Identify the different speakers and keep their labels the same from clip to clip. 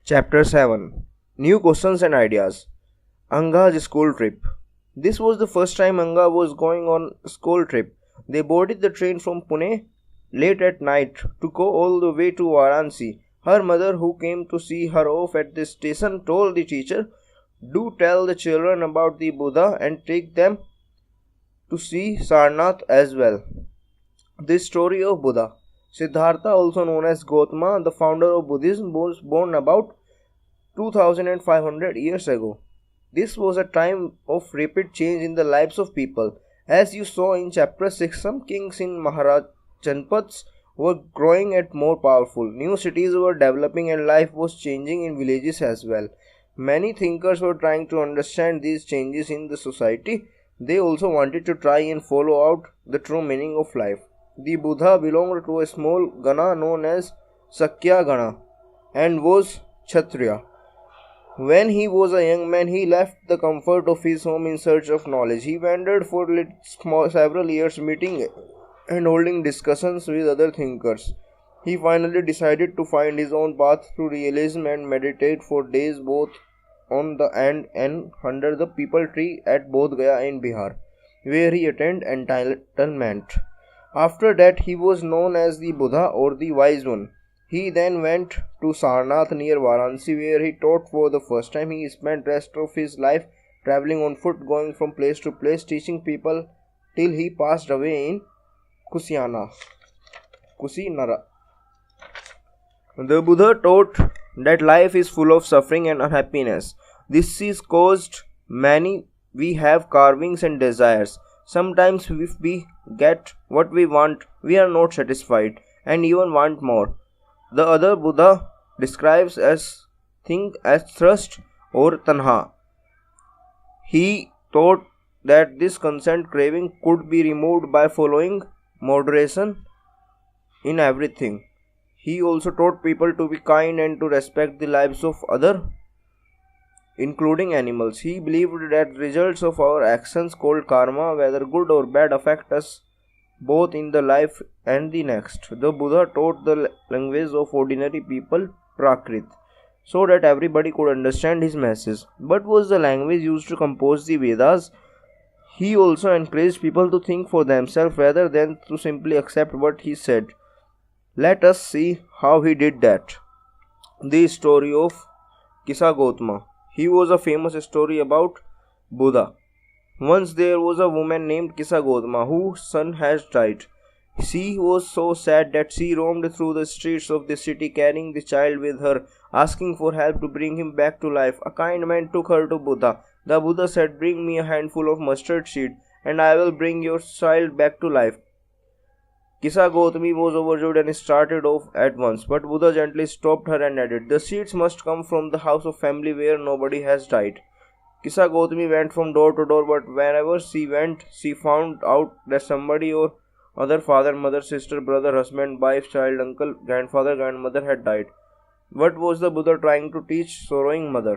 Speaker 1: Chapter 7 New Questions and Ideas. Anga's School Trip. This was the first time Anga was going on a school trip. They boarded the train from Pune late at night to go all the way to Varanasi. Her mother, who came to see her off at the station, told the teacher, "Do tell the children about the Buddha and take them to see Sarnath as well." The story of Buddha. Siddhartha, also known as Gautama, the founder of Buddhism, was born about 2500 years ago. This was a time of rapid change in the lives of people. As you saw in chapter 6, some kings in Maharaj Janpads were growing and more powerful. New cities were developing and life was changing in villages as well. Many thinkers were trying to understand these changes in the society. They also wanted to try and follow out the true meaning of life. The Buddha belonged to a small Gana known as Sakya Gana and was Kshatriya. When he was a young man, he left the comfort of his home in search of knowledge. He wandered for several years, meeting and holding discussions with other thinkers. He finally decided to find his own path through realism and meditate for days both on the and under the people tree at Bodh Gaya in Bihar, where he attained enlightenment. After that, he was known as the Buddha or the Wise One. He then went to Sarnath near Varanasi, where he taught for the first time. He spent rest of his life traveling on foot, going from place to place, teaching people till he passed away in Kusinara. The Buddha taught that life is full of suffering and unhappiness. This is caused we have carvings and desires. Sometimes if we get what we want, we are not satisfied and even want more. The other Buddha describes as thirst or tanha. He taught that this constant craving could be removed by following moderation in everything. He also taught people to be kind and to respect the lives of others, including animals. He believed that results of our actions called karma, whether good or bad, affect us both in the life and the next. The Buddha taught the language of ordinary people, Prakrit, so that everybody could understand his message. But was the language used to compose the Vedas? He also encouraged people to think for themselves rather than to simply accept what he said. Let us see how he did that. The story of Kisa Gautama. He was a famous story about Buddha. Once there was a woman named Kisa Gautama whose son had died. She was so sad that she roamed through the streets of the city carrying the child with her, asking for help to bring him back to life. A kind man took her to Buddha. The Buddha said, "Bring me a handful of mustard seed and I will bring your child back to life." Kisa Gautami was overjoyed and started off at once, but Buddha gently stopped her and added, "The seeds must come from the house of family where nobody has died." Kisa Gautami went from door to door, but wherever she went, she found out that somebody or other, father, mother, sister, brother, husband, wife, child, uncle, grandfather, grandmother had died. What was the Buddha trying to teach sorrowing mother?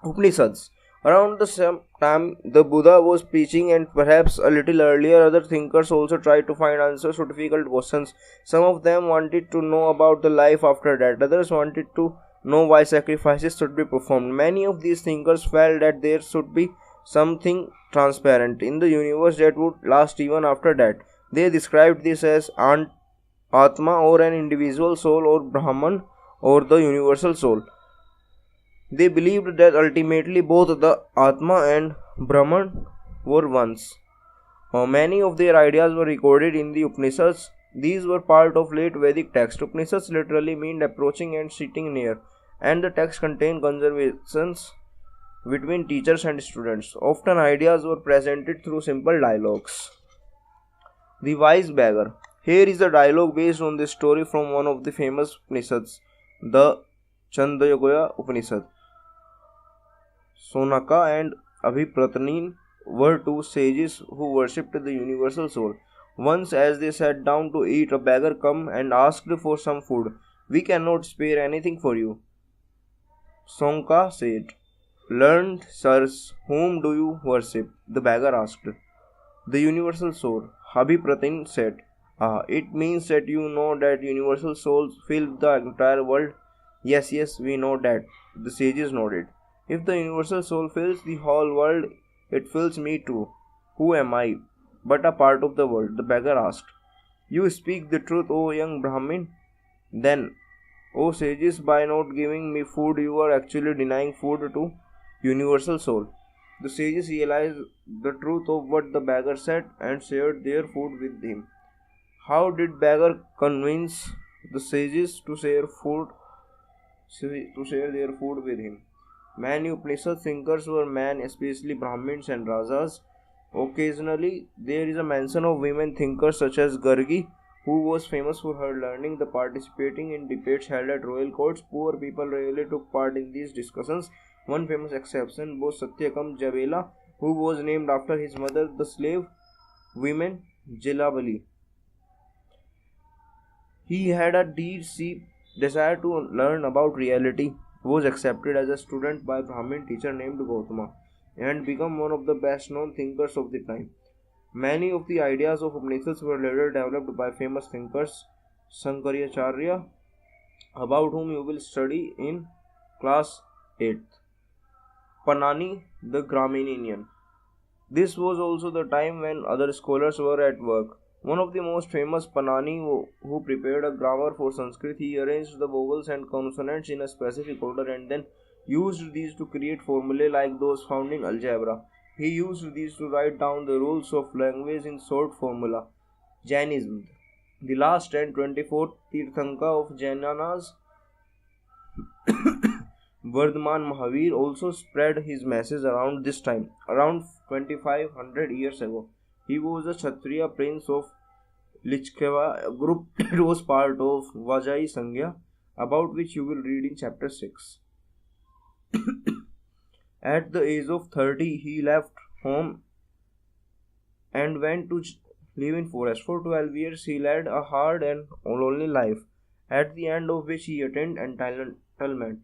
Speaker 1: Upanishads. Around the same time the Buddha was preaching, and perhaps a little earlier, other thinkers also tried to find answers to difficult questions. Some of them wanted to know about the life after death. Others wanted to know why sacrifices should be performed. Many of these thinkers felt that there should be something transparent in the universe that would last even after death. They described this as Atma, or an individual soul, or Brahman, or the universal soul. They believed that ultimately both the Atma and Brahman were ones. Many of their ideas were recorded in the Upanishads. These were part of late Vedic text. Upanishads literally mean approaching and sitting near, and the text contained conversations between teachers and students. Often ideas were presented through simple dialogues. The Wise Beggar. Here is a dialogue based on the story from one of the famous Upanishads, the Chandogya Upanishad. Sonaka and Abhipratnin were two sages who worshipped the universal soul. Once, as they sat down to eat, a beggar came and asked for some food. "We cannot spare anything for you," Sonka said. "Learned sirs, whom do you worship?" the beggar asked. "The universal soul," Abhipratin said. "Ah, it means that you know that universal souls fill the entire world." Yes, yes, we know that. The sages nodded. If the universal soul fills the whole world, it fills me too. Who am I? But a part of the world, the beggar asked. You speak the truth, O young Brahmin. Then, O sages, by not giving me food, you are actually denying food to universal soul. The sages realized the truth of what the beggar said and shared their food with him. How did beggar convince the sages to share their food with him? Many Upanishad thinkers were men, especially Brahmins and Rajas. Occasionally, there is a mention of women thinkers such as Gargi, who was famous for her learning. The participating in debates held at royal courts. Poor people rarely took part in these discussions. One famous exception was Satyakam Javela, who was named after his mother, the slave woman Jilabali. He had a deep desire to learn about reality, was accepted as a student by a Brahmin teacher named Gautama, and became one of the best known thinkers of the time. Many of the ideas of Upanishads were later developed by famous thinkers Sankaracharya, about whom you will study in class 8th. Panani, the Graminian. This was also the time when other scholars were at work. One of the most famous Panani, who prepared a grammar for Sanskrit, he arranged the vowels and consonants in a specific order and then used these to create formulae like those found in algebra. He used these to write down the rules of language in short formula. Jainism. The last and 24th Tirthanka of Jainanas, Vardhaman Mahavir, also spread his message around this time, around 2500 years ago. He was a Kshatriya prince of Lichkeva group. It was part of Vajai Sangya, about which you will read in chapter 6. At the age of 30, he left home and went to live in forest. For 12 years, he led a hard and lonely life, at the end of which he attained entitlement.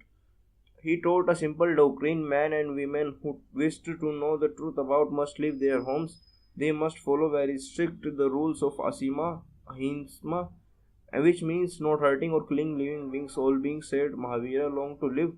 Speaker 1: He taught a simple doctrine: men and women who wished to know the truth about must leave their homes. They must follow very strict the rules of Asima, Ahinsma, which means not hurting or killing living beings. All beings, said Mahavira, long to live.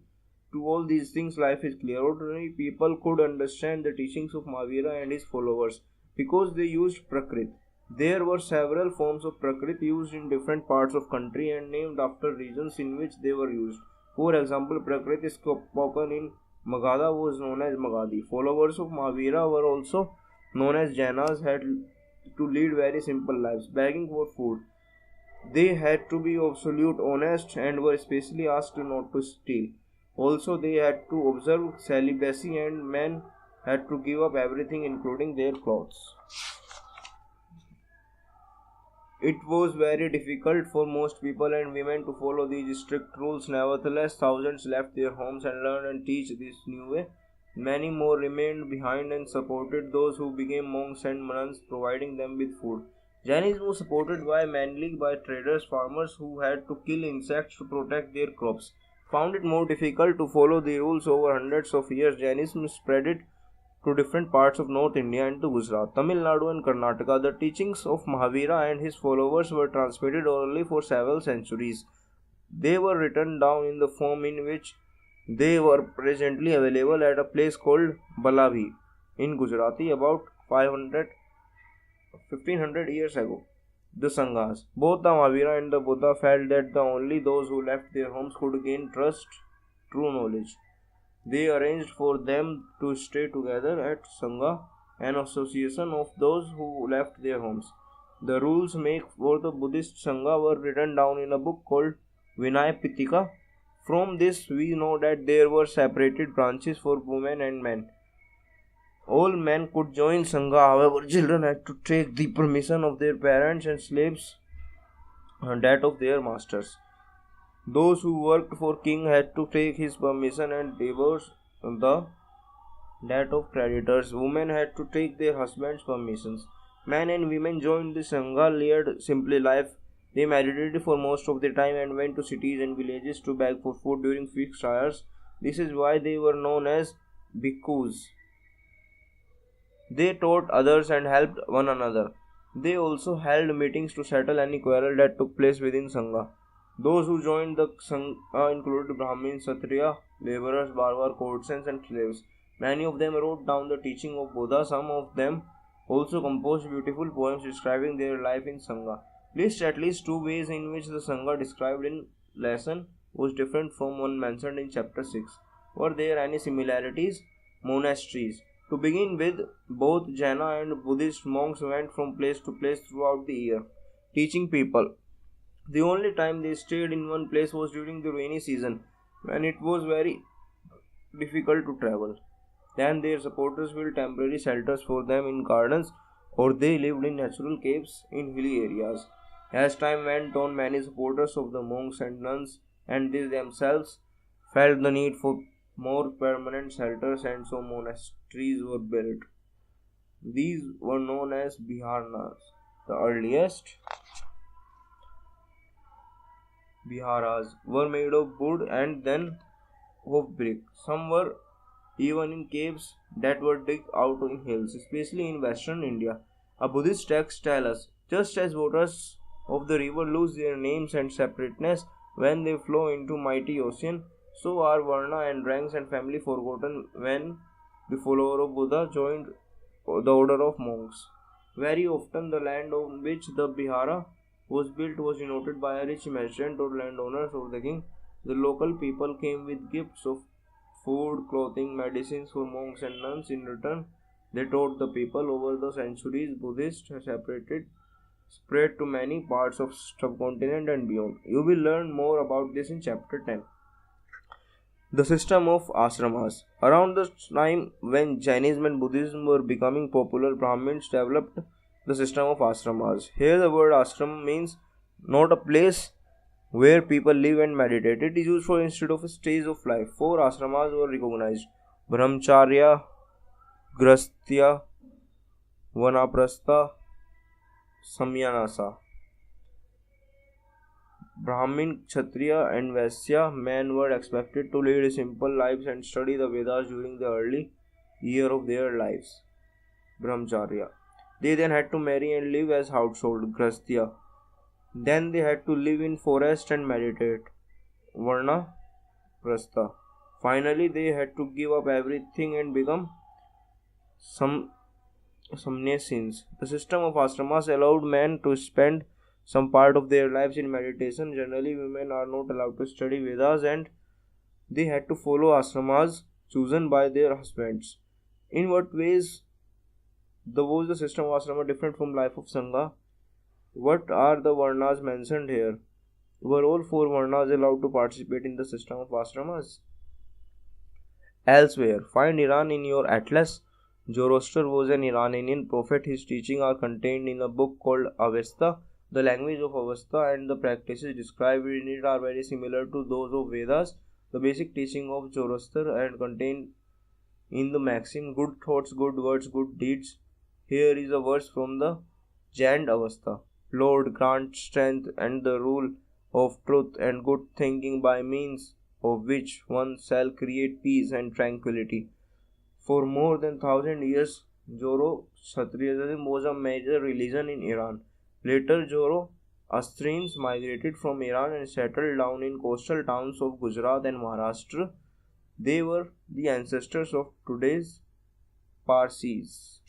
Speaker 1: To all these things, life is clear. Ordinary people could understand the teachings of Mahavira and his followers because they used Prakrit. There were several forms of Prakrit used in different parts of country and named after regions in which they were used. For example, Prakrit is spoken in Magadha was known as Magadhi. Followers of Mahavira were also known as Jainas, had to lead very simple lives, begging for food. They had to be absolute honest and were especially asked not to steal. Also, they had to observe celibacy, and men had to give up everything including their clothes. It was very difficult for most people and women to follow these strict rules. Nevertheless, thousands left their homes and learned and teach this new way. Many more remained behind and supported those who became monks and nuns, providing them with food. Jainism was supported mainly by traders, farmers who had to kill insects to protect their crops. Found it more difficult to follow the rules over hundreds of years. Jainism spread it to different parts of North India and to Gujarat, Tamil Nadu and Karnataka. The teachings of Mahavira and his followers were transmitted orally for several centuries. They were written down in the form in which they were presently available at a place called Balavi in Gujarati about 1500 years ago. The Sanghas. Both the Mahavira and the Buddha felt that only those who left their homes could gain true knowledge. They arranged for them to stay together at Sangha, an association of those who left their homes. The rules made for the Buddhist Sangha were written down in a book called Vinaya Pitaka. From this, we know that there were separated branches for women and men. All men could join Sangha, however, children had to take the permission of their parents and slaves that of their masters. Those who worked for king had to take his permission and divorce that of creditors. Women had to take their husbands' permissions. Men and women joined the Sangha, led simply life. They meditated for most of the time and went to cities and villages to beg for food during fixed hours. This is why they were known as bhikkhus. They taught others and helped one another. They also held meetings to settle any quarrel that took place within Sangha. Those who joined the Sangha included Brahmins, Kshatriya, laborers, barbar, courtesans, and slaves. Many of them wrote down the teaching of Buddha. Some of them also composed beautiful poems describing their life in Sangha. List at least two ways in which the Sangha described in lesson was different from one mentioned in chapter 6. Were there any similarities? Monasteries. To begin with, both Jaina and Buddhist monks went from place to place throughout the year, teaching people. The only time they stayed in one place was during the rainy season, when it was very difficult to travel. Then their supporters built temporary shelters for them in gardens, or they lived in natural caves in hilly areas. As time went on, many supporters of the monks and nuns and they themselves felt the need for more permanent shelters, and so monasteries were built. These were known as biharnas. The earliest biharas were made of wood and then of brick. Some were even in caves that were dug out in hills, especially in western India. A Buddhist text tells us, just as waters of the river lose their names and separateness when they flow into mighty ocean, so are varna and ranks and family forgotten when the follower of Buddha joined the order of monks. Very often the land on which the Bihara was built was denoted by a rich merchant or landowners or the king. The local people came with gifts of food, clothing, medicines for monks and nuns. In return, they taught the people. Over the centuries. Buddhists spread to many parts of subcontinent and beyond. You will learn more about this in chapter 10. The system of ashramas. Around the time when Jainism and Buddhism were becoming popular, Brahmins developed the system of ashramas. Here, the word ashram means not a place where people live and meditate. It is used for instead of a stage of life. Four ashramas were recognized: Brahmacharya, Grastya, Vanaprastha, Samyanasa. Brahmin, Kshatriya, and Vaisya men were expected to lead simple lives and study the Vedas during the early year of their lives. Brahmacharya. They then had to marry and live as household. Grastya. Then they had to live in forest and meditate. Varna Prastha. Finally, they had to give up everything and become some sannyasins. The system of ashramas allowed men to spend some part of their lives in meditation. Generally, women are not allowed to study Vedas and they had to follow ashramas chosen by their husbands. In what ways was the system of ashrama different from life of Sangha? What are the varnas mentioned here? Were all four varnas allowed to participate in the system of ashramas? Elsewhere, find Iran in your atlas. Zoroaster was an Iranian prophet. His teachings are contained in a book called Avesta. The language of Avesta and the practices described in it are very similar to those of Vedas. The basic teaching of Zoroaster and contained in the maxim good thoughts, good words, good deeds. Here is a verse from the Jand Avesta. Lord, grant strength and the rule of truth and good thinking, by means of which one shall create peace and tranquility. For more than 1,000 years, Zoroastrianism was a major religion in Iran. Later, Zoroastrians migrated from Iran and settled down in coastal towns of Gujarat and Maharashtra. They were the ancestors of today's Parsis.